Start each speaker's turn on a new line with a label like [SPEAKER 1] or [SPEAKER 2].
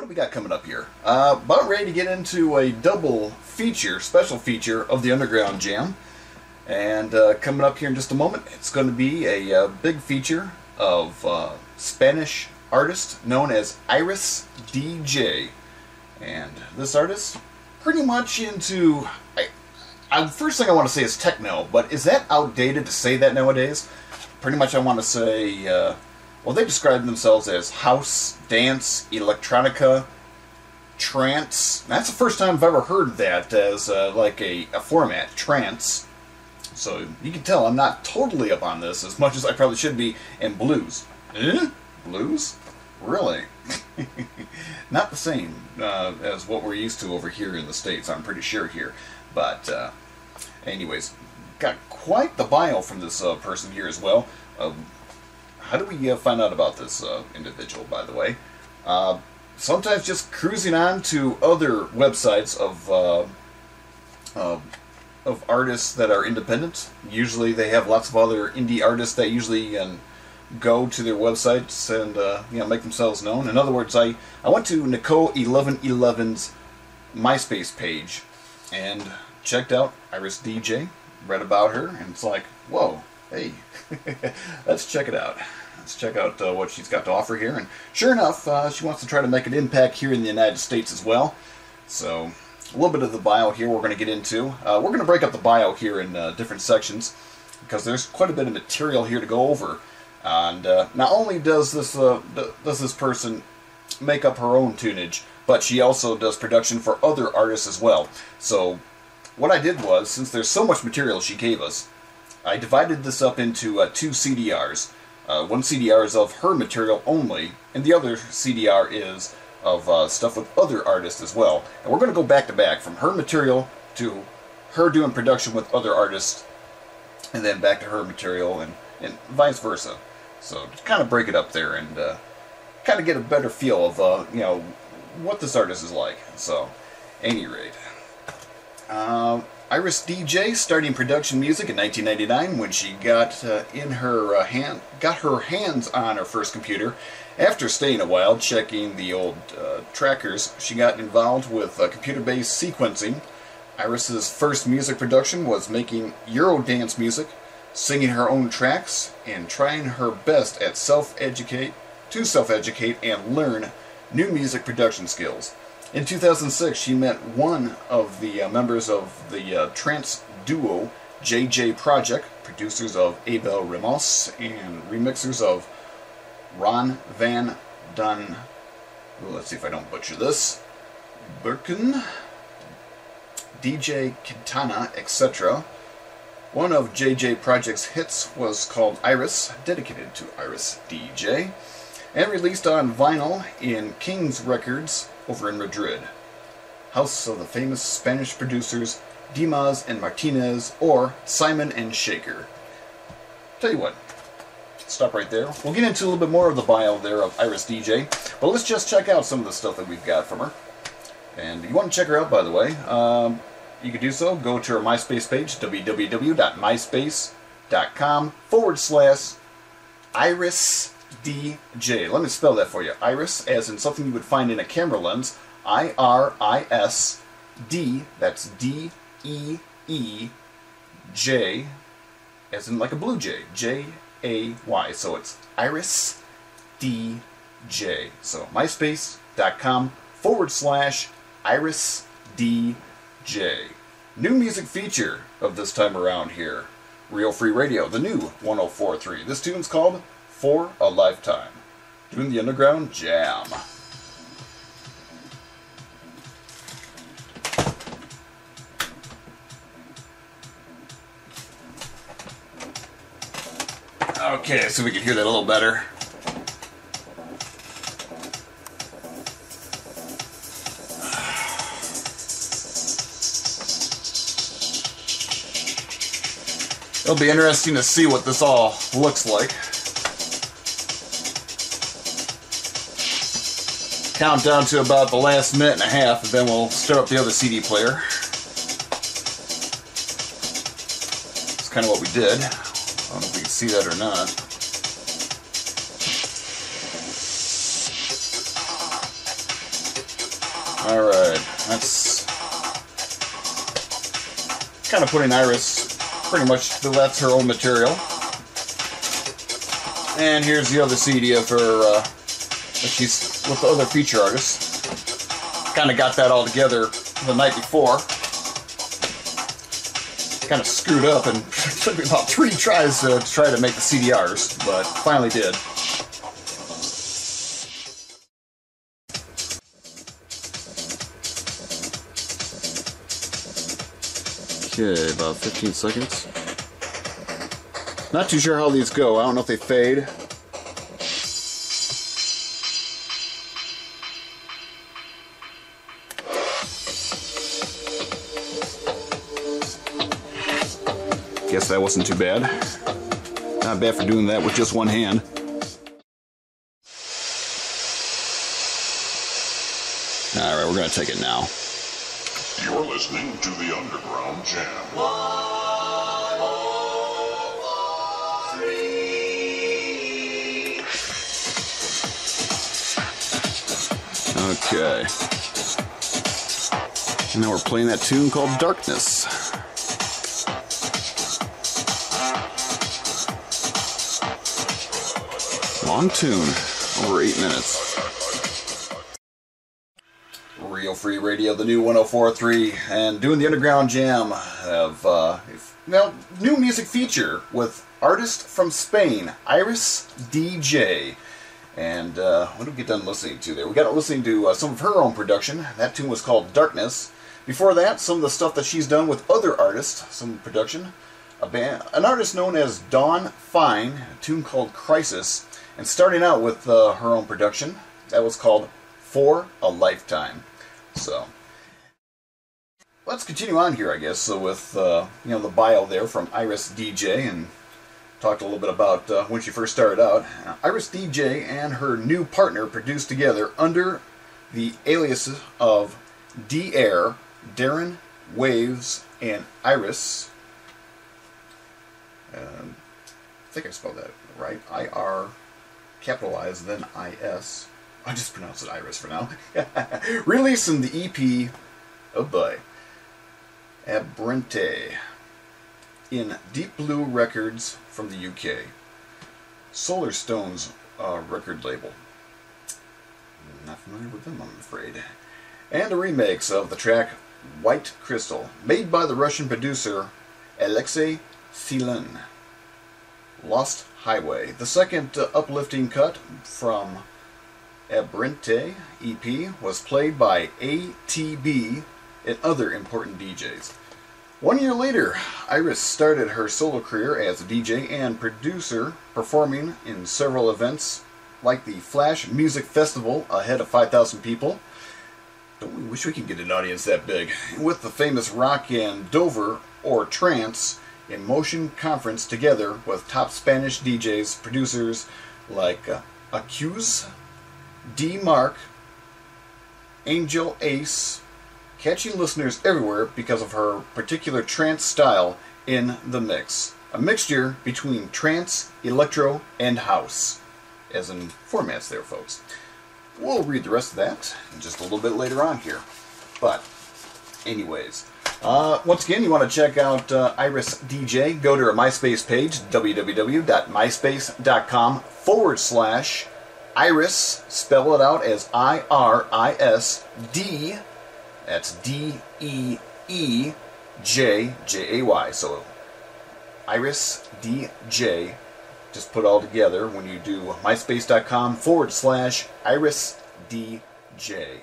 [SPEAKER 1] do we got coming up here? About ready to get into a double feature, special feature of the Underground Jam. And coming up here in just a moment, it's going to be a big feature of Spanish artist known as Iris Dee Jay. And this artist, pretty much into... first thing I want to say is techno, but is that outdated to say that nowadays? Pretty much I want to say, well, they describe themselves as house, dance, electronica, trance. That's the first time I've ever heard that as like a format, trance. So you can tell I'm not totally up on this as much as I probably should be. And blues. Blues? Really? Not the same as what we're used to over here in the States, I'm pretty sure here. But anyways, got quite the bio from this person here as well. How do we find out about this individual, by the way? Sometimes just cruising on to other websites of artists that are independent. Usually they have lots of other indie artists that usually go to their websites and make themselves known. In other words, I went to Nicole1111's MySpace page and checked out Iris Dee Jay, read about her, and it's like, whoa, hey, let's check it out. Let's check out what she's got to offer here. And sure enough, she wants to try to make an impact here in the United States as well. So a little bit of the bio here we're going to get into. We're going to break up the bio here in different sections because there's quite a bit of material here to go over. And not only does this person make up her own tunage, but she also does production for other artists as well. So what I did was, since there's so much material she gave us, I divided this up into two CDRs. One CDR is of her material only, and the other CDR is of stuff with other artists as well. And we're going to go back to back, from her material to her doing production with other artists, and then back to her material, and vice versa. So to kind of break it up there and kind of get a better feel of what this artist is like. So, at any rate, Iris Dee Jay starting production music in 1999 when she got her hands on her first computer. After staying a while checking the old trackers, she got involved with computer-based sequencing. Iris's first music production was making Eurodance music, singing her own tracks, and trying her best at self-educate and learn new music production skills. In 2006, she met one of the members of the trance duo JJ Project, producers of Abel Ramos and remixers of Ron Van Dun. Let's see if I don't butcher this. Birkin, DJ Quintana, etc. One of JJ Project's hits was called Iris, dedicated to Iris Dee Jay, and released on vinyl in King's Records over in Madrid, house of the famous Spanish producers Dimas and Martinez, or Simon and Shaker. Tell you what, stop right there. We'll get into a little bit more of the bio there of Iris Dee Jay, but let's just check out some of the stuff that we've got from her. And you want to check her out, by the way, you can do so. Go to her MySpace page, www.myspace.com/Iris Dee Jay. Let me spell that for you. Iris, as in something you would find in a camera lens. I-R-I-S D, that's D-E-E-J, as in like a blue jay. J-A-Y. So it's Iris Dee Jay. So myspace.com/Iris Dee Jay. New music feature of this time around here. Real Free Radio, the new 104.3. This tune's called For a Lifetime. Doing the Underground Jam. Okay, so we can hear that a little better. It'll be interesting to see what this all looks like. Count down to about the last minute and a half, and then we'll start up the other CD player. That's kind of what we did. I don't know if we can see that or not. Alright, that's kind of putting Iris pretty much, that's her own material. And here's the other CD of her, she's with the other feature artists. Kind of got that all together the night before. Kind of screwed up and took me about 3 tries to try to make the CDRs, but finally did. Okay, about 15 seconds. Not too sure how these go. I don't know if they fade. Guess that wasn't too bad. Not bad for doing that with just one hand. Alright, we're going to take it now.
[SPEAKER 2] You're listening to the Underground Jam.
[SPEAKER 1] 103. Okay. And now we're playing that tune called Darkness. Long tune, over 8 minutes. Real Free Radio, the new 104.3, and doing the Underground Jam of new music feature with artist from Spain, Iris Dee Jay. And what did we get done listening to there? We got listening to some of her own production. That tune was called Darkness. Before that, some of the stuff that she's done with other artists, some production. An artist known as Dawn Fine, a tune called Crisis. And starting out with her own production, that was called For a Lifetime. So, let's continue on here, I guess. So with the bio there from Iris Dee Jay, and talked a little bit about when she first started out. Iris Dee Jay and her new partner produced together under the aliases of D-Air, Darren Waves, and Iris. I think I spelled that right. I-R capitalized, then I-S. I just pronounced it Iris for now. Releasing the EP, oh boy, Abrente, in Deep Blue Records from the UK. Solar Stone's record label. Not familiar with them, I'm afraid. And a remix of the track White Crystal, made by the Russian producer Alexei Silin. Lost Highway, the second uplifting cut from Abrente EP, was played by ATB and other important DJs. 1 year later, Iris started her solo career as a DJ and producer, performing in several events like the Flash Music Festival ahead of 5,000 people. Don't we wish we could get an audience that big? With the famous Rock and Dover or Trance in Motion conference, together with top Spanish DJs, producers like Accuse, D Mark, Angel Ace, catching listeners everywhere because of her particular trance style in the mix. A mixture between trance, electro, and house. As in formats there, folks. We'll read the rest of that just a little bit later on here. But, anyways, once again, you want to check out Iris Dee Jay, go to her MySpace page, www.myspace.com/Iris, spell it out as I-R-I-S-D, that's D-E-E-J, J-A-Y, so Iris Dee Jay, just put all together when you do myspace.com/Iris Dee Jay.